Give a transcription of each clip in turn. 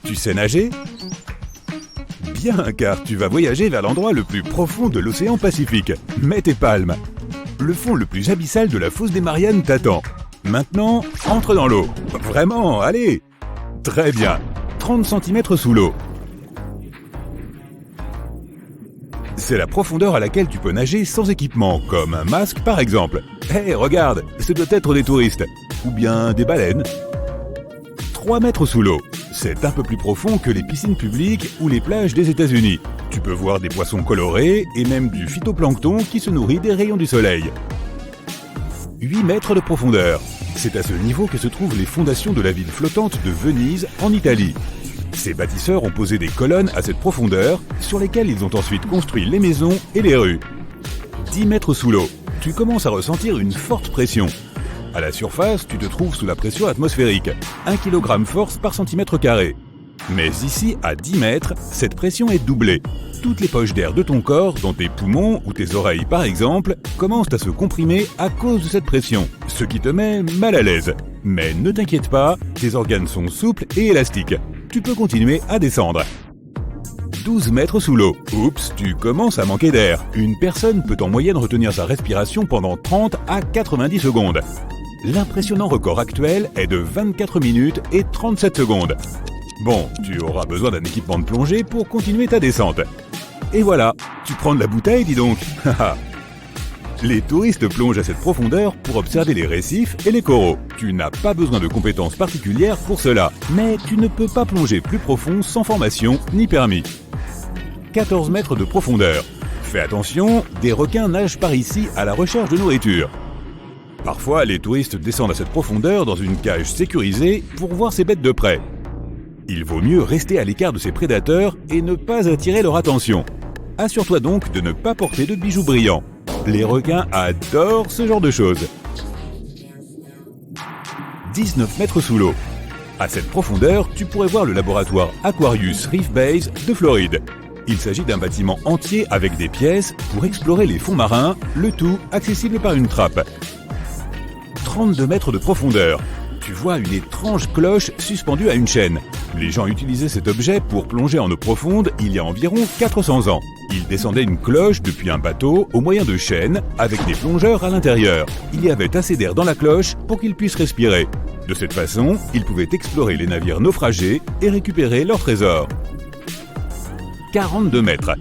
Tu sais nager? Bien, car tu vas voyager vers l'endroit le plus profond de l'océan Pacifique. Mets tes palmes. Le fond le plus abyssal de la fosse des Mariannes t'attend. Maintenant, entre dans l'eau. Vraiment, allez! Très bien. 30 cm sous l'eau. C'est la profondeur à laquelle tu peux nager sans équipement, comme un masque par exemple. Hé, regarde, ce doit être des touristes. Ou bien des baleines. 3 mètres sous l'eau. C'est un peu plus profond que les piscines publiques ou les plages des États-Unis. Tu peux voir des poissons colorés et même du phytoplancton qui se nourrit des rayons du soleil. 8 mètres de profondeur. C'est à ce niveau que se trouvent les fondations de la ville flottante de Venise, en Italie. Ces bâtisseurs ont posé des colonnes à cette profondeur, sur lesquelles ils ont ensuite construit les maisons et les rues. 10 mètres sous l'eau. Tu commences à ressentir une forte pression. À la surface, tu te trouves sous la pression atmosphérique, 1 kg force par centimètre carré. Mais ici, à 10 mètres, cette pression est doublée. Toutes les poches d'air de ton corps, dont tes poumons ou tes oreilles par exemple, commencent à se comprimer à cause de cette pression, ce qui te met mal à l'aise. Mais ne t'inquiète pas, tes organes sont souples et élastiques. Tu peux continuer à descendre. 12 mètres sous l'eau. Oups, tu commences à manquer d'air. Une personne peut en moyenne retenir sa respiration pendant 30 à 90 secondes. L'impressionnant record actuel est de 24 minutes et 37 secondes. Bon, tu auras besoin d'un équipement de plongée pour continuer ta descente. Et voilà, tu prends de la bouteille, dis donc. Les touristes plongent à cette profondeur pour observer les récifs et les coraux. Tu n'as pas besoin de compétences particulières pour cela, mais tu ne peux pas plonger plus profond sans formation ni permis. 14 mètres de profondeur. Fais attention, des requins nagent par ici à la recherche de nourriture. Parfois, les touristes descendent à cette profondeur dans une cage sécurisée pour voir ces bêtes de près. Il vaut mieux rester à l'écart de ces prédateurs et ne pas attirer leur attention. Assure-toi donc de ne pas porter de bijoux brillants. Les requins adorent ce genre de choses. 19 mètres sous l'eau. À cette profondeur, tu pourrais voir le laboratoire Aquarius Reef Base de Floride. Il s'agit d'un bâtiment entier avec des pièces pour explorer les fonds marins, le tout accessible par une trappe. 32 mètres de profondeur. Tu vois une étrange cloche suspendue à une chaîne. Les gens utilisaient cet objet pour plonger en eau profonde il y a environ 400 ans. Ils descendaient une cloche depuis un bateau au moyen de chaînes avec des plongeurs à l'intérieur. Il y avait assez d'air dans la cloche pour qu'ils puissent respirer. De cette façon, ils pouvaient explorer les navires naufragés et récupérer leurs trésors. 42 mètres.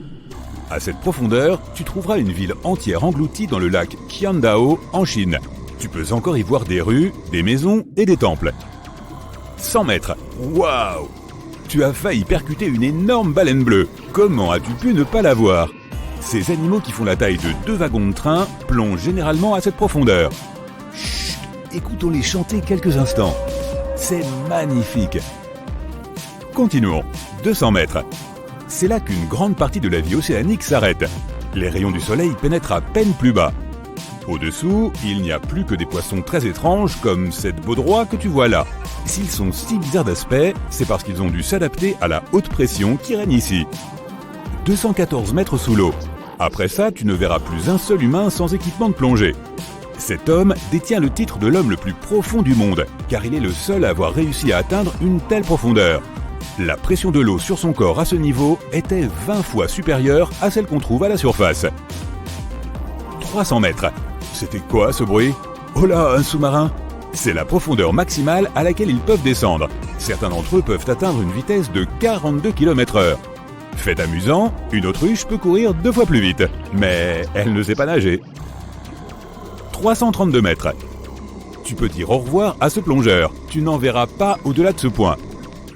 À cette profondeur, tu trouveras une ville entière engloutie dans le lac Qiandao en Chine. Tu peux encore y voir des rues, des maisons et des temples. 100 mètres. Waouh! Tu as failli percuter une énorme baleine bleue. Comment as-tu pu ne pas la voir? Ces animaux qui font la taille de 2 wagons de train plongent généralement à cette profondeur. Chut! Écoutons-les chanter quelques instants. C'est magnifique. Continuons. 200 mètres. C'est là qu'une grande partie de la vie océanique s'arrête. Les rayons du soleil pénètrent à peine plus bas. Au-dessous, il n'y a plus que des poissons très étranges comme cette baudroie que tu vois là. S'ils sont si bizarres d'aspect, c'est parce qu'ils ont dû s'adapter à la haute pression qui règne ici. 214 mètres sous l'eau. Après ça, tu ne verras plus un seul humain sans équipement de plongée. Cet homme détient le titre de l'homme le plus profond du monde, car il est le seul à avoir réussi à atteindre une telle profondeur. La pression de l'eau sur son corps à ce niveau était 20 fois supérieure à celle qu'on trouve à la surface. 300 mètres. C'était quoi ce bruit? Oh là, un sous-marin! C'est la profondeur maximale à laquelle ils peuvent descendre. Certains d'entre eux peuvent atteindre une vitesse de 42 km/h. Fait amusant, une autruche peut courir 2 fois plus vite, mais elle ne sait pas nager. 332 mètres. Tu peux dire au revoir à ce plongeur, tu n'en verras pas au-delà de ce point.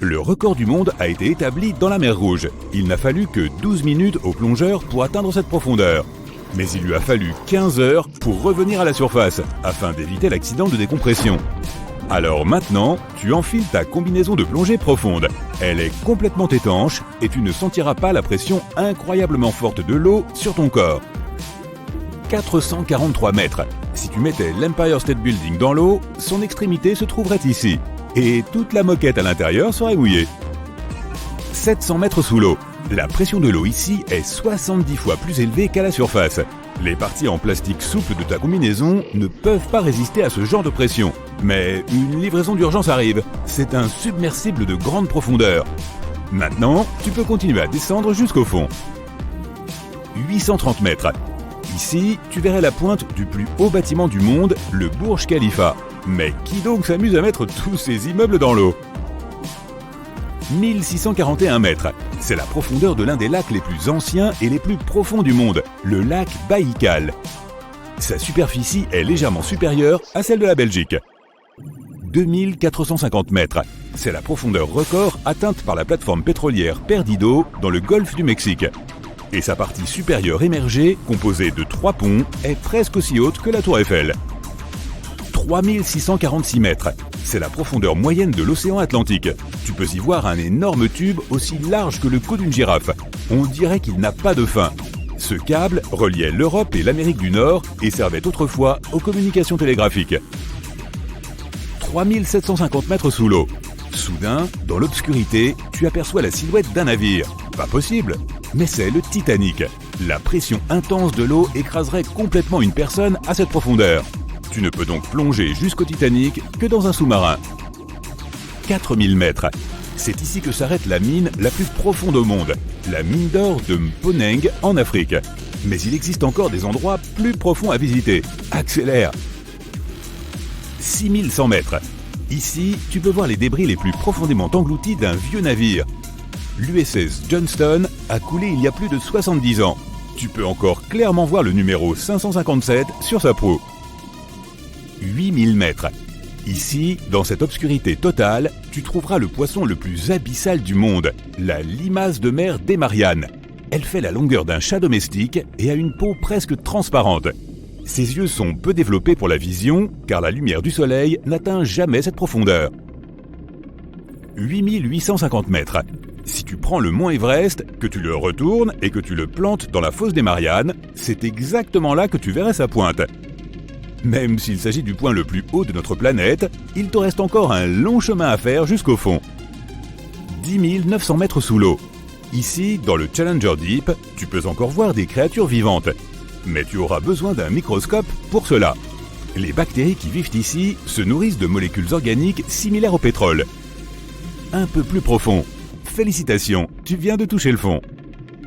Le record du monde a été établi dans la mer Rouge. Il n'a fallu que 12 minutes au plongeur pour atteindre cette profondeur. Mais il lui a fallu 15 heures pour revenir à la surface, afin d'éviter l'accident de décompression. Alors maintenant, tu enfiles ta combinaison de plongée profonde. Elle est complètement étanche et tu ne sentiras pas la pression incroyablement forte de l'eau sur ton corps. 443 mètres. Si tu mettais l'Empire State Building dans l'eau, son extrémité se trouverait ici. Et toute la moquette à l'intérieur serait mouillée. 700 mètres sous l'eau. La pression de l'eau ici est 70 fois plus élevée qu'à la surface. Les parties en plastique souple de ta combinaison ne peuvent pas résister à ce genre de pression. Mais une livraison d'urgence arrive. C'est un submersible de grande profondeur. Maintenant, tu peux continuer à descendre jusqu'au fond. 830 mètres. Ici, tu verrais la pointe du plus haut bâtiment du monde, le Burj Khalifa. Mais qui donc s'amuse à mettre tous ces immeubles dans l'eau ? 1641 mètres. C'est la profondeur de l'un des lacs les plus anciens et les plus profonds du monde, le lac Baïkal. Sa superficie est légèrement supérieure à celle de la Belgique. 2450 mètres. C'est la profondeur record atteinte par la plateforme pétrolière Perdido dans le golfe du Mexique. Et sa partie supérieure émergée, composée de 3 ponts, est presque aussi haute que la tour Eiffel. 3646 mètres. C'est la profondeur moyenne de l'océan Atlantique. Tu peux y voir un énorme tube aussi large que le cou d'une girafe. On dirait qu'il n'a pas de fin. Ce câble reliait l'Europe et l'Amérique du Nord et servait autrefois aux communications télégraphiques. 3750 mètres sous l'eau. Soudain, dans l'obscurité, tu aperçois la silhouette d'un navire. Pas possible, mais c'est le Titanic. La pression intense de l'eau écraserait complètement une personne à cette profondeur. Tu ne peux donc plonger jusqu'au Titanic que dans un sous-marin. 4000 mètres. C'est ici que s'arrête la mine la plus profonde au monde, la mine d'or de Mponeng en Afrique. Mais il existe encore des endroits plus profonds à visiter. Accélère. 6100 mètres. Ici, tu peux voir les débris les plus profondément engloutis d'un vieux navire. L'USS Johnston a coulé il y a plus de 70 ans. Tu peux encore clairement voir le numéro 557 sur sa proue. 8000 mètres. Ici, dans cette obscurité totale, tu trouveras le poisson le plus abyssal du monde, la limace de mer des Mariannes. Elle fait la longueur d'un chat domestique et a une peau presque transparente. Ses yeux sont peu développés pour la vision, car la lumière du soleil n'atteint jamais cette profondeur. 8850 mètres. Si tu prends le mont Everest, que tu le retournes et que tu le plantes dans la fosse des Mariannes, c'est exactement là que tu verrais sa pointe. Même s'il s'agit du point le plus haut de notre planète, il te reste encore un long chemin à faire jusqu'au fond. 10 900 mètres sous l'eau. Ici, dans le Challenger Deep, tu peux encore voir des créatures vivantes. Mais tu auras besoin d'un microscope pour cela. Les bactéries qui vivent ici se nourrissent de molécules organiques similaires au pétrole. Un peu plus profond. Félicitations, tu viens de toucher le fond.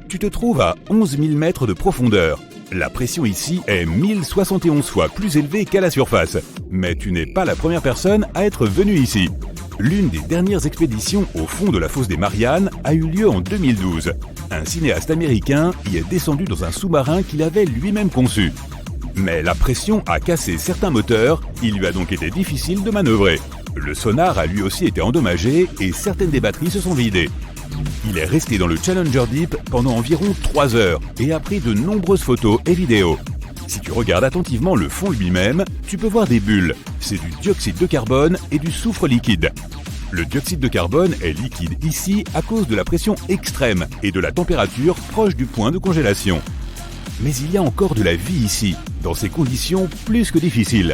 Tu te trouves à 11 000 mètres de profondeur. La pression ici est 1071 fois plus élevée qu'à la surface. Mais tu n'es pas la première personne à être venue ici. L'une des dernières expéditions au fond de la fosse des Mariannes a eu lieu en 2012. Un cinéaste américain y est descendu dans un sous-marin qu'il avait lui-même conçu. Mais la pression a cassé certains moteurs, il lui a donc été difficile de manœuvrer. Le sonar a lui aussi été endommagé et certaines des batteries se sont vidées. Il est resté dans le Challenger Deep pendant environ 3 heures et a pris de nombreuses photos et vidéos. Si tu regardes attentivement le fond lui-même, tu peux voir des bulles. C'est du dioxyde de carbone et du soufre liquide. Le dioxyde de carbone est liquide ici à cause de la pression extrême et de la température proche du point de congélation. Mais il y a encore de la vie ici, dans ces conditions plus que difficiles.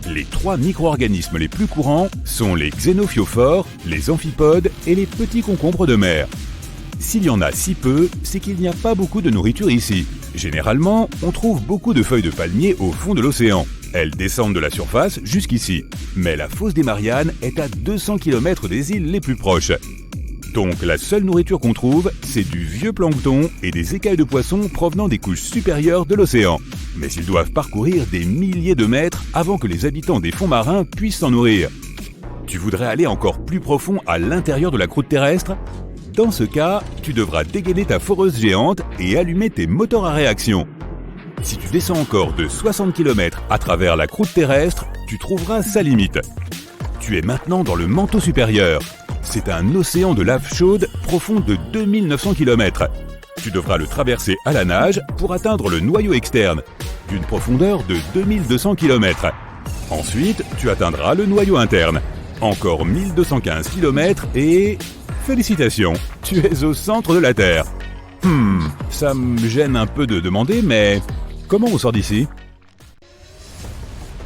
Les 3 micro-organismes les plus courants sont les xénophyophores, les amphipodes et les petits concombres de mer. S'il y en a si peu, c'est qu'il n'y a pas beaucoup de nourriture ici. Généralement, on trouve beaucoup de feuilles de palmier au fond de l'océan. Elles descendent de la surface jusqu'ici. Mais la fosse des Mariannes est à 200 km des îles les plus proches. Donc la seule nourriture qu'on trouve, c'est du vieux plancton et des écailles de poissons provenant des couches supérieures de l'océan. Mais ils doivent parcourir des milliers de mètres avant que les habitants des fonds marins puissent s'en nourrir. Tu voudrais aller encore plus profond à l'intérieur de la croûte terrestre ? Dans ce cas, tu devras dégainer ta foreuse géante et allumer tes moteurs à réaction. Si tu descends encore de 60 km à travers la croûte terrestre, tu trouveras sa limite. Tu es maintenant dans le manteau supérieur. C'est un océan de lave chaude profond de 2900 km. Tu devras le traverser à la nage pour atteindre le noyau externe, d'une profondeur de 2200 km. Ensuite, tu atteindras le noyau interne. Encore 1215 km et... Félicitations, tu es au centre de la Terre. Ça me gêne un peu de demander, mais comment on sort d'ici ?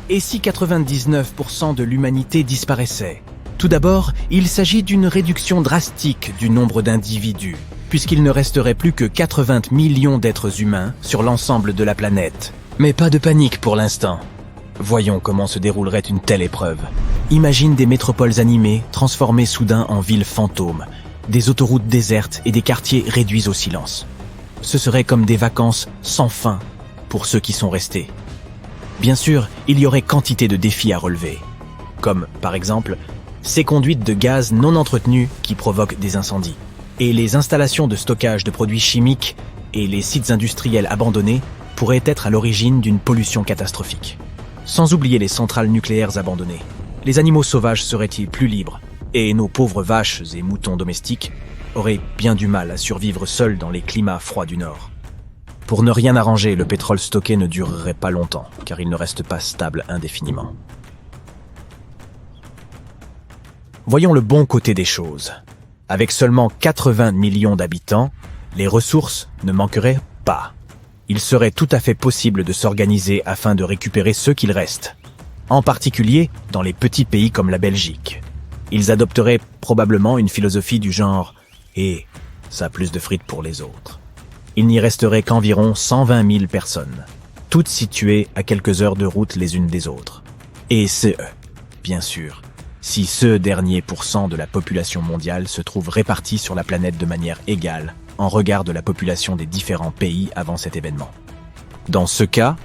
Et si 99% de l'humanité disparaissait ? Tout d'abord, il s'agit d'une réduction drastique du nombre d'individus, puisqu'il ne resterait plus que 80 millions d'êtres humains sur l'ensemble de la planète. Mais pas de panique pour l'instant. Voyons comment se déroulerait une telle épreuve. Imagine des métropoles animées transformées soudain en villes fantômes, des autoroutes désertes et des quartiers réduits au silence. Ce serait comme des vacances sans fin pour ceux qui sont restés. Bien sûr, il y aurait quantité de défis à relever, comme, par exemple, ces conduites de gaz non entretenues qui provoquent des incendies, et les installations de stockage de produits chimiques et les sites industriels abandonnés pourraient être à l'origine d'une pollution catastrophique. Sans oublier les centrales nucléaires abandonnées. Les animaux sauvages seraient-ils plus libres, et nos pauvres vaches et moutons domestiques auraient bien du mal à survivre seuls dans les climats froids du Nord. Pour ne rien arranger, le pétrole stocké ne durerait pas longtemps, car il ne reste pas stable indéfiniment. Voyons le bon côté des choses. Avec seulement 80 millions d'habitants, les ressources ne manqueraient pas. Il serait tout à fait possible de s'organiser afin de récupérer ce qu'il reste. En particulier dans les petits pays comme la Belgique. Ils adopteraient probablement une philosophie du genre « Et ça a plus de frites pour les autres ». Il n'y resterait qu'environ 120 000 personnes, toutes situées à quelques heures de route les unes des autres. Et c'est bien sûr, si ce dernier pourcent de la population mondiale se trouve réparti sur la planète de manière égale, en regard de la population des différents pays avant cet événement. Dans ce cas,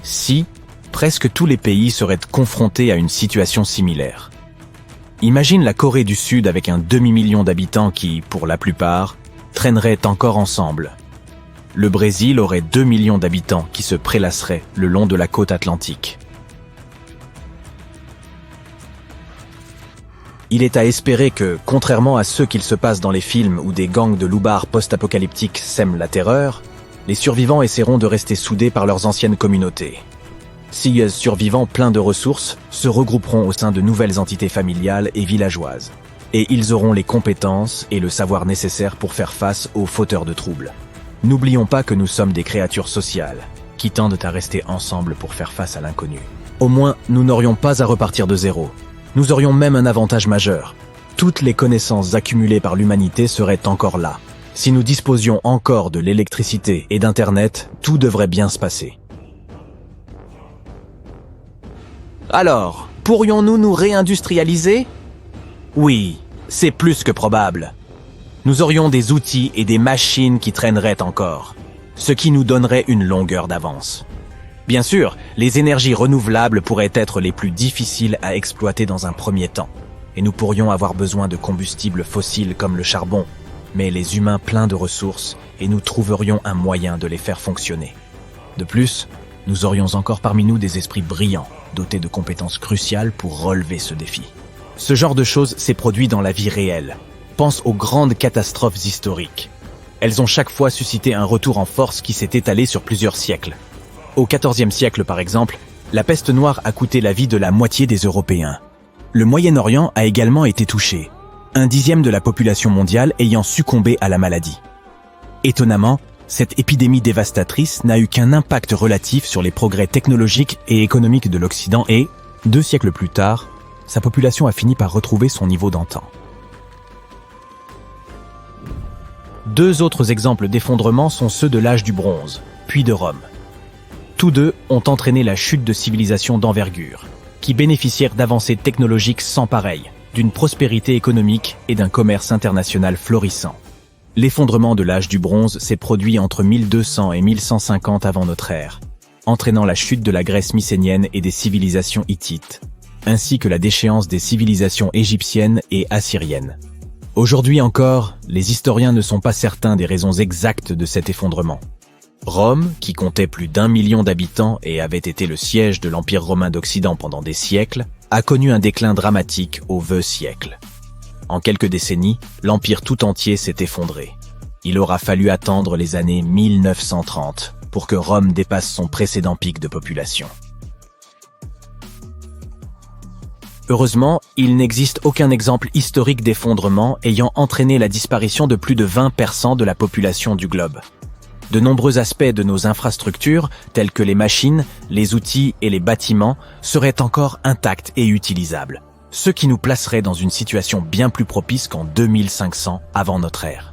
si presque tous les pays seraient confrontés à une situation similaire. Imagine la Corée du Sud avec un demi-million d'habitants qui, pour la plupart, traîneraient encore ensemble. Le Brésil aurait 2 millions d'habitants qui se prélasseraient le long de la côte atlantique. Il est à espérer que, contrairement à ce qu'il se passe dans les films où des gangs de loupards post-apocalyptiques sèment la terreur, les survivants essaieront de rester soudés par leurs anciennes communautés. Ces survivants pleins de ressources se regrouperont au sein de nouvelles entités familiales et villageoises, et ils auront les compétences et le savoir nécessaires pour faire face aux fauteurs de troubles. N'oublions pas que nous sommes des créatures sociales, qui tendent à rester ensemble pour faire face à l'inconnu. Au moins, nous n'aurions pas à repartir de zéro. Nous aurions même un avantage majeur. Toutes les connaissances accumulées par l'humanité seraient encore là. Si nous disposions encore de l'électricité et d'Internet, tout devrait bien se passer. Alors, pourrions-nous nous réindustrialiser ? Oui, c'est plus que probable. Nous aurions des outils et des machines qui traîneraient encore, ce qui nous donnerait une longueur d'avance. Bien sûr, les énergies renouvelables pourraient être les plus difficiles à exploiter dans un premier temps, et nous pourrions avoir besoin de combustibles fossiles comme le charbon, mais les humains pleins de ressources, et nous trouverions un moyen de les faire fonctionner. De plus, nous aurions encore parmi nous des esprits brillants, dotés de compétences cruciales pour relever ce défi. Ce genre de choses s'est produit dans la vie réelle. Pense aux grandes catastrophes historiques. Elles ont chaque fois suscité un retour en force qui s'est étalé sur plusieurs siècles. Au XIVe siècle, par exemple, la peste noire a coûté la vie de la moitié des Européens. Le Moyen-Orient a également été touché, 1/10 de la population mondiale ayant succombé à la maladie. Étonnamment, cette épidémie dévastatrice n'a eu qu'un impact relatif sur les progrès technologiques et économiques de l'Occident et, 2 siècles plus tard, sa population a fini par retrouver son niveau d'antan. 2 autres exemples d'effondrement sont ceux de l'âge du bronze, puis de Rome. Tous deux ont entraîné la chute de civilisations d'envergure, qui bénéficièrent d'avancées technologiques sans pareil, d'une prospérité économique et d'un commerce international florissant. L'effondrement de l'âge du bronze s'est produit entre 1200 et 1150 avant notre ère, entraînant la chute de la Grèce mycénienne et des civilisations hittites, ainsi que la déchéance des civilisations égyptiennes et assyriennes. Aujourd'hui encore, les historiens ne sont pas certains des raisons exactes de cet effondrement. Rome, qui comptait plus d'1 million d'habitants et avait été le siège de l'Empire romain d'Occident pendant des siècles, a connu un déclin dramatique au XXe siècle. En quelques décennies, l'Empire tout entier s'est effondré. Il aura fallu attendre les années 1930 pour que Rome dépasse son précédent pic de population. Heureusement, il n'existe aucun exemple historique d'effondrement ayant entraîné la disparition de plus de 20% de la population du globe. De nombreux aspects de nos infrastructures, tels que les machines, les outils et les bâtiments, seraient encore intacts et utilisables, ce qui nous placerait dans une situation bien plus propice qu'en 2500 avant notre ère.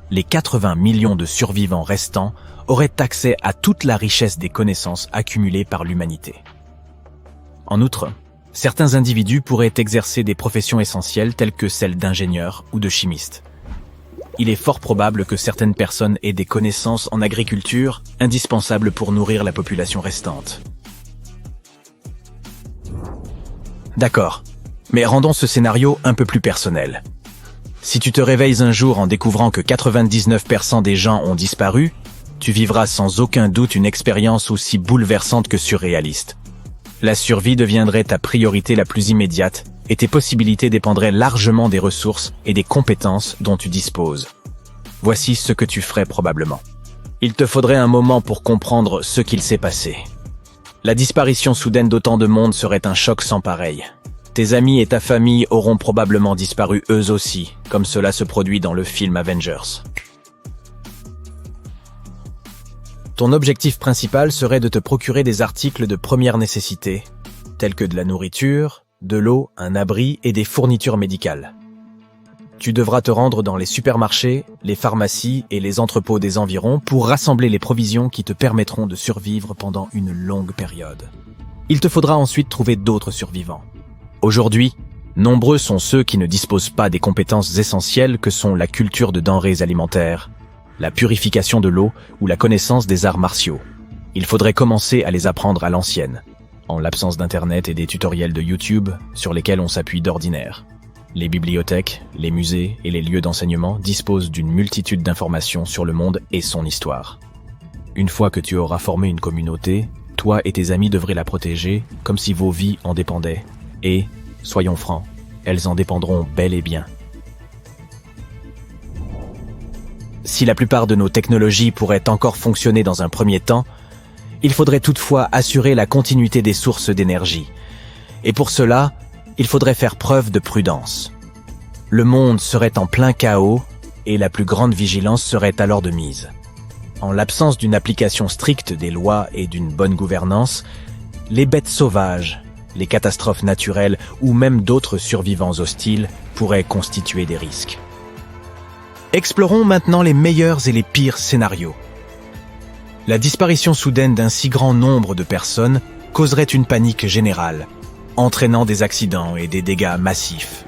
Les 80 millions de survivants restants auraient accès à toute la richesse des connaissances accumulées par l'humanité. En outre, certains individus pourraient exercer des professions essentielles telles que celles d'ingénieurs ou de chimistes. il est fort probable que certaines personnes aient des connaissances en agriculture indispensables pour nourrir la population restante. D'accord, mais rendons ce scénario un peu plus personnel. Si tu te réveilles un jour en découvrant que 99% des gens ont disparu, tu vivras sans aucun doute une expérience aussi bouleversante que surréaliste. La survie deviendrait ta priorité la plus immédiate et tes possibilités dépendraient largement des ressources et des compétences dont tu disposes. Voici ce que tu ferais probablement. Il te faudrait un moment pour comprendre ce qu'il s'est passé. La disparition soudaine d'autant de monde serait un choc sans pareil. Tes amis et ta famille auront probablement disparu eux aussi, comme cela se produit dans le film Avengers. Ton objectif principal serait de te procurer des articles de première nécessité, tels que de la nourriture, de l'eau, un abri et des fournitures médicales. Tu devras te rendre dans les supermarchés, les pharmacies et les entrepôts des environs pour rassembler les provisions qui te permettront de survivre pendant une longue période. Il te faudra ensuite trouver d'autres survivants. Aujourd'hui, nombreux sont ceux qui ne disposent pas des compétences essentielles que sont la culture de denrées alimentaires, la purification de l'eau ou la connaissance des arts martiaux. Il faudrait commencer à les apprendre à l'ancienne, en l'absence d'Internet et des tutoriels de YouTube sur lesquels on s'appuie d'ordinaire. Les bibliothèques, les musées et les lieux d'enseignement disposent d'une multitude d'informations sur le monde et son histoire. Une fois que tu auras formé une communauté, toi et tes amis devraient la protéger comme si vos vies en dépendaient. Et, soyons francs, elles en dépendront bel et bien. Si la plupart de nos technologies pourraient encore fonctionner dans un premier temps, il faudrait toutefois assurer la continuité des sources d'énergie. Et pour cela, il faudrait faire preuve de prudence. Le monde serait en plein chaos et la plus grande vigilance serait alors de mise. En l'absence d'une application stricte des lois et d'une bonne gouvernance, les bêtes sauvages, les catastrophes naturelles ou même d'autres survivants hostiles pourraient constituer des risques. Explorons maintenant les meilleurs et les pires scénarios. La disparition soudaine d'un si grand nombre de personnes causerait une panique générale, entraînant des accidents et des dégâts massifs.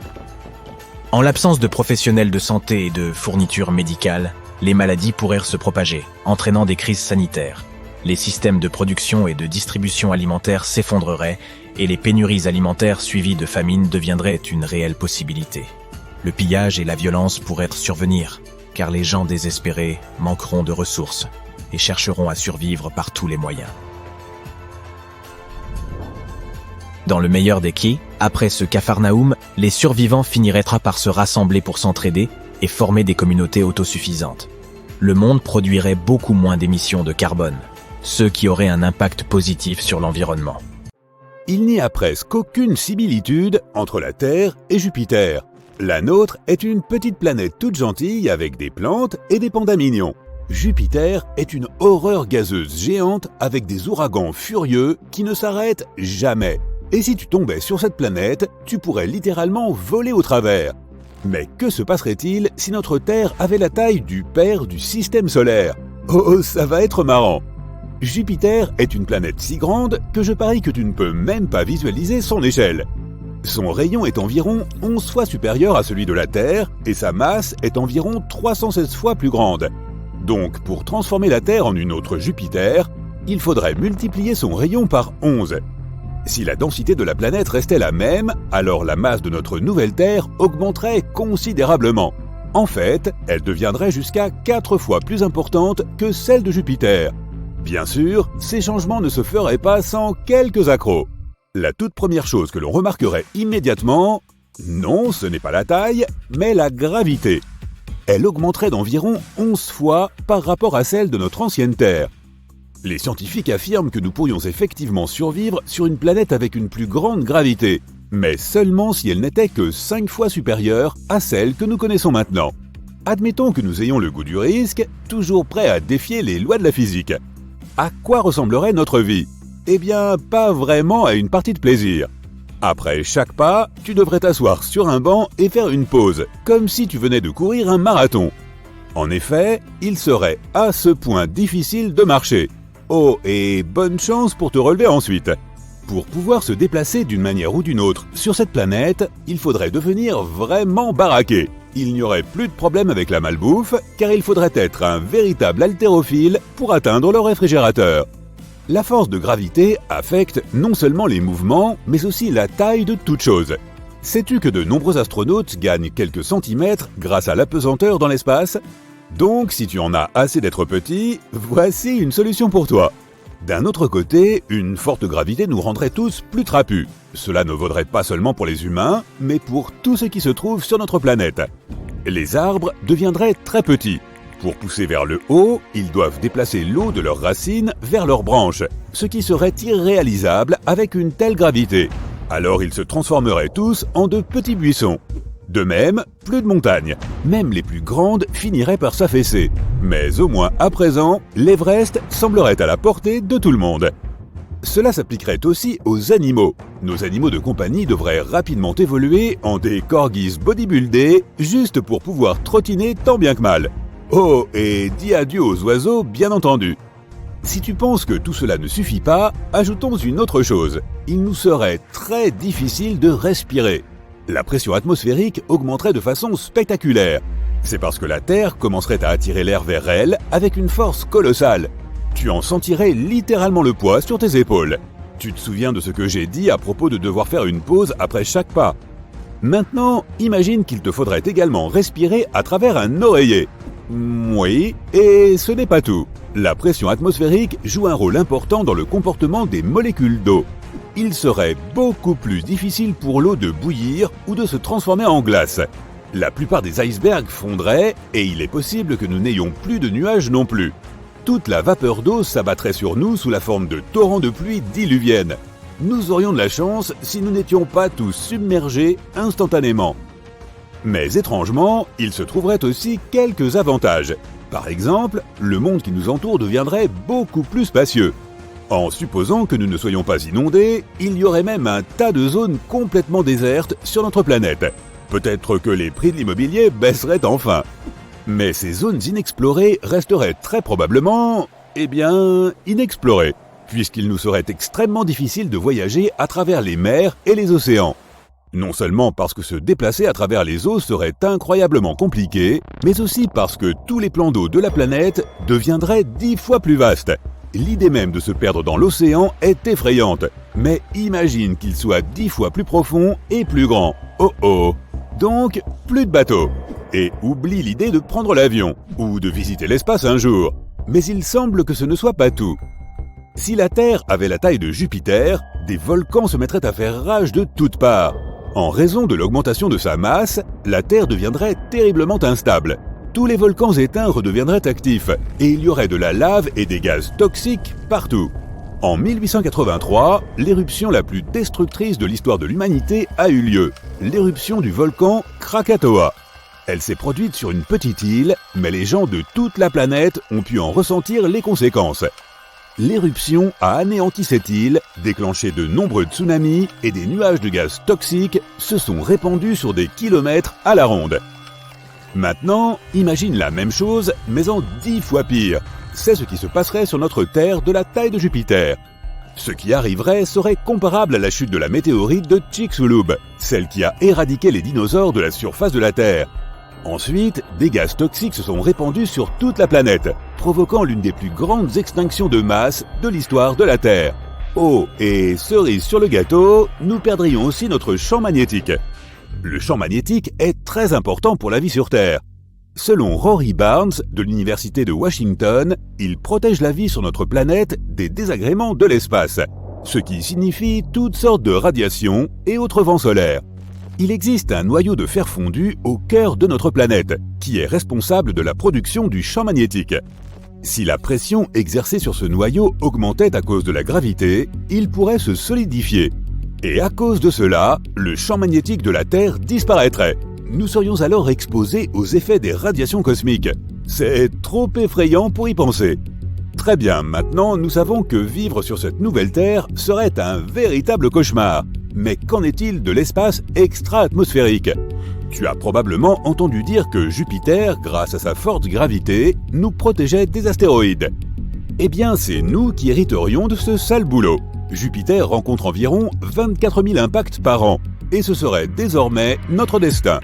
En l'absence de professionnels de santé et de fournitures médicales, les maladies pourraient se propager, entraînant des crises sanitaires. Les systèmes de production et de distribution alimentaire s'effondreraient et les pénuries alimentaires suivies de famine deviendraient une réelle possibilité. Le pillage et la violence pourraient survenir, car les gens désespérés manqueront de ressources et chercheront à survivre par tous les moyens. Dans le meilleur des cas, après ce Capharnaüm, les survivants finiraient par se rassembler pour s'entraider et former des communautés autosuffisantes. Le monde produirait beaucoup moins d'émissions de carbone, ce qui aurait un impact positif sur l'environnement. Il n'y a presque aucune similitude entre la Terre et Jupiter. La nôtre est une petite planète toute gentille avec des plantes et des pandas mignons. Jupiter est une horreur gazeuse géante avec des ouragans furieux qui ne s'arrêtent jamais. Et si tu tombais sur cette planète, tu pourrais littéralement voler au travers. Mais que se passerait-il si notre Terre avait la taille du père du système solaire ? Oh, ça va être marrant. Jupiter est une planète si grande que je parie que tu ne peux même pas visualiser son échelle. Son rayon est environ 11 fois supérieur à celui de la Terre et sa masse est environ 316 fois plus grande. Donc, pour transformer la Terre en une autre Jupiter, il faudrait multiplier son rayon par 11. Si la densité de la planète restait la même, alors la masse de notre nouvelle Terre augmenterait considérablement. En fait, elle deviendrait jusqu'à 4 fois plus importante que celle de Jupiter. Bien sûr, ces changements ne se feraient pas sans quelques accros. La toute première chose que l'on remarquerait immédiatement, non, ce n'est pas la taille, mais la gravité. Elle augmenterait d'environ 11 fois par rapport à celle de notre ancienne Terre. Les scientifiques affirment que nous pourrions effectivement survivre sur une planète avec une plus grande gravité, mais seulement si elle n'était que 5 fois supérieure à celle que nous connaissons maintenant. Admettons que nous ayons le goût du risque, toujours prêts à défier les lois de la physique. À quoi ressemblerait notre vie ? Eh bien, pas vraiment à une partie de plaisir. Après chaque pas, tu devrais t'asseoir sur un banc et faire une pause, comme si tu venais de courir un marathon. En effet, il serait à ce point difficile de marcher. Oh, et bonne chance pour te relever ensuite. Pour pouvoir se déplacer d'une manière ou d'une autre sur cette planète, il faudrait devenir vraiment baraqué. il n'y aurait plus de problème avec la malbouffe, car il faudrait être un véritable haltérophile pour atteindre le réfrigérateur. La force de gravité affecte non seulement les mouvements, mais aussi la taille de toute chose. Sais-tu que de nombreux astronautes gagnent quelques centimètres grâce à l'apesanteur dans l'espace ? Donc, si tu en as assez d'être petit, voici une solution pour toi. D'un autre côté, une forte gravité nous rendrait tous plus trapus. Cela ne vaudrait pas seulement pour les humains, mais pour tout ce qui se trouve sur notre planète. Les arbres deviendraient très petits. Pour pousser vers le haut, ils doivent déplacer l'eau de leurs racines vers leurs branches, ce qui serait irréalisable avec une telle gravité. Alors ils se transformeraient tous en de petits buissons. De même, plus de montagnes. Même les plus grandes finiraient par s'affaisser. Mais au moins à présent, l'Everest semblerait à la portée de tout le monde. Cela s'appliquerait aussi aux animaux. Nos animaux de compagnie devraient rapidement évoluer en des corgis bodybuildés, juste pour pouvoir trottiner tant bien que mal. Oh, et dis adieu aux oiseaux, bien entendu. Si tu penses que tout cela ne suffit pas, ajoutons une autre chose. Il nous serait très difficile de respirer. La pression atmosphérique augmenterait de façon spectaculaire. C'est parce que la Terre commencerait à attirer l'air vers elle avec une force colossale. Tu en sentirais littéralement le poids sur tes épaules. Tu te souviens de ce que j'ai dit à propos de devoir faire une pause après chaque pas. Maintenant, imagine qu'il te faudrait également respirer à travers un oreiller. Oui, et ce n'est pas tout. La pression atmosphérique joue un rôle important dans le comportement des molécules d'eau. Il serait beaucoup plus difficile pour l'eau de bouillir ou de se transformer en glace. La plupart des icebergs fondraient et il est possible que nous n'ayons plus de nuages non plus. Toute la vapeur d'eau s'abattrait sur nous sous la forme de torrents de pluie diluvienne. Nous aurions de la chance si nous n'étions pas tous submergés instantanément. Mais étrangement, il se trouverait aussi quelques avantages. Par exemple, le monde qui nous entoure deviendrait beaucoup plus spacieux. En supposant que nous ne soyons pas inondés, il y aurait même un tas de zones complètement désertes sur notre planète. Peut-être que les prix de l'immobilier baisseraient enfin. Mais ces zones inexplorées resteraient très probablement, inexplorées, puisqu'il nous serait extrêmement difficile de voyager à travers les mers et les océans. Non seulement parce que se déplacer à travers les eaux serait incroyablement compliqué, mais aussi parce que tous les plans d'eau de la planète deviendraient 10 fois plus vastes. L'idée même de se perdre dans l'océan est effrayante, mais imagine qu'il soit 10 fois plus profond et plus grand. Oh oh! Donc, plus de bateaux. Et oublie l'idée de prendre l'avion, ou de visiter l'espace un jour. Mais il semble que ce ne soit pas tout. Si la Terre avait la taille de Jupiter, des volcans se mettraient à faire rage de toutes parts. En raison de l'augmentation de sa masse, la Terre deviendrait terriblement instable. Tous les volcans éteints redeviendraient actifs, et il y aurait de la lave et des gaz toxiques partout. En 1883, l'éruption la plus destructrice de l'histoire de l'humanité a eu lieu, l'éruption du volcan Krakatoa. Elle s'est produite sur une petite île, mais les gens de toute la planète ont pu en ressentir les conséquences. L'éruption a anéanti cette île, déclenché de nombreux tsunamis et des nuages de gaz toxiques se sont répandus sur des kilomètres à la ronde. Maintenant, imagine la même chose, mais en 10 fois pire. C'est ce qui se passerait sur notre Terre de la taille de Jupiter. Ce qui arriverait serait comparable à la chute de la météorite de Chicxulub, celle qui a éradiqué les dinosaures de la surface de la Terre. Ensuite, des gaz toxiques se sont répandus sur toute la planète, provoquant l'une des plus grandes extinctions de masse de l'histoire de la Terre. Oh, et cerise sur le gâteau, nous perdrions aussi notre champ magnétique. Le champ magnétique est très important pour la vie sur Terre. Selon Rory Barnes de l'Université de Washington, il protège la vie sur notre planète des désagréments de l'espace, ce qui signifie toutes sortes de radiations et autres vents solaires. Il existe un noyau de fer fondu au cœur de notre planète, qui est responsable de la production du champ magnétique. Si la pression exercée sur ce noyau augmentait à cause de la gravité, il pourrait se solidifier. Et à cause de cela, le champ magnétique de la Terre disparaîtrait. Nous serions alors exposés aux effets des radiations cosmiques. C'est trop effrayant pour y penser. Très bien, maintenant nous savons que vivre sur cette nouvelle Terre serait un véritable cauchemar. Mais qu'en est-il de l'espace extra-atmosphérique ? Tu as probablement entendu dire que Jupiter, grâce à sa forte gravité, nous protégeait des astéroïdes. Eh bien, c'est nous qui hériterions de ce sale boulot. Jupiter rencontre environ 24 000 impacts par an, et ce serait désormais notre destin.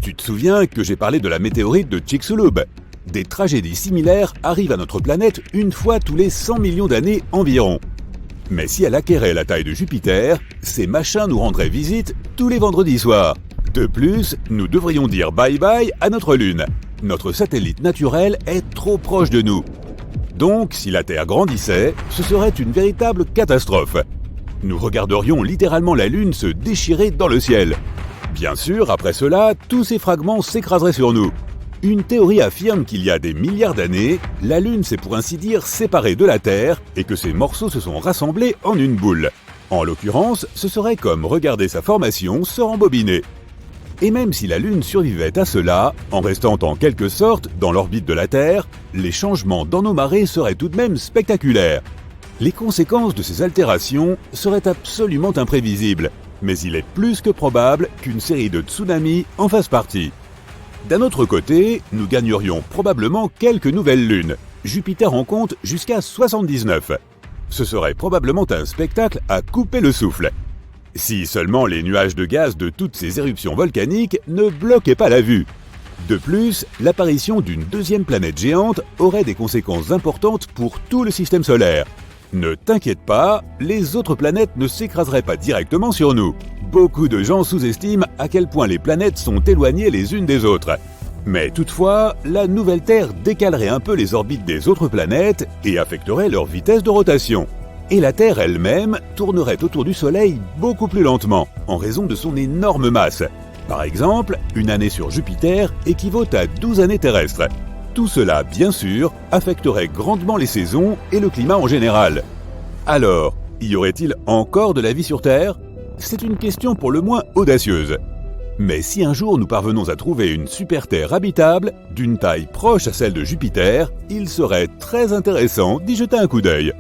Tu te souviens que j'ai parlé de la météorite de Chicxulub? Des tragédies similaires arrivent à notre planète une fois tous les 100 millions d'années environ. Mais si elle acquérait la taille de Jupiter, ces machins nous rendraient visite tous les vendredis soirs. De plus, nous devrions dire bye-bye à notre Lune. Notre satellite naturel est trop proche de nous. Donc, si la Terre grandissait, ce serait une véritable catastrophe. Nous regarderions littéralement la Lune se déchirer dans le ciel. Bien sûr, après cela, tous ces fragments s'écraseraient sur nous. Une théorie affirme qu'il y a des milliards d'années, la Lune s'est pour ainsi dire séparée de la Terre et que ces morceaux se sont rassemblés en une boule. En l'occurrence, ce serait comme regarder sa formation se rembobiner. Et même si la Lune survivait à cela, en restant en quelque sorte dans l'orbite de la Terre, les changements dans nos marées seraient tout de même spectaculaires. Les conséquences de ces altérations seraient absolument imprévisibles, mais il est plus que probable qu'une série de tsunamis en fasse partie. D'un autre côté, nous gagnerions probablement quelques nouvelles lunes. Jupiter en compte jusqu'à 79. Ce serait probablement un spectacle à couper le souffle. Si seulement les nuages de gaz de toutes ces éruptions volcaniques ne bloquaient pas la vue. De plus, l'apparition d'une deuxième planète géante aurait des conséquences importantes pour tout le système solaire. Ne t'inquiète pas, les autres planètes ne s'écraseraient pas directement sur nous. Beaucoup de gens sous-estiment à quel point les planètes sont éloignées les unes des autres. Mais toutefois, la nouvelle Terre décalerait un peu les orbites des autres planètes et affecterait leur vitesse de rotation. Et la Terre elle-même tournerait autour du Soleil beaucoup plus lentement, en raison de son énorme masse. Par exemple, une année sur Jupiter équivaut à 12 années terrestres. Tout cela, bien sûr, affecterait grandement les saisons et le climat en général. Alors, y aurait-il encore de la vie sur Terre? C'est une question pour le moins audacieuse. Mais si un jour nous parvenons à trouver une super-Terre habitable, d'une taille proche à celle de Jupiter, il serait très intéressant d'y jeter un coup d'œil.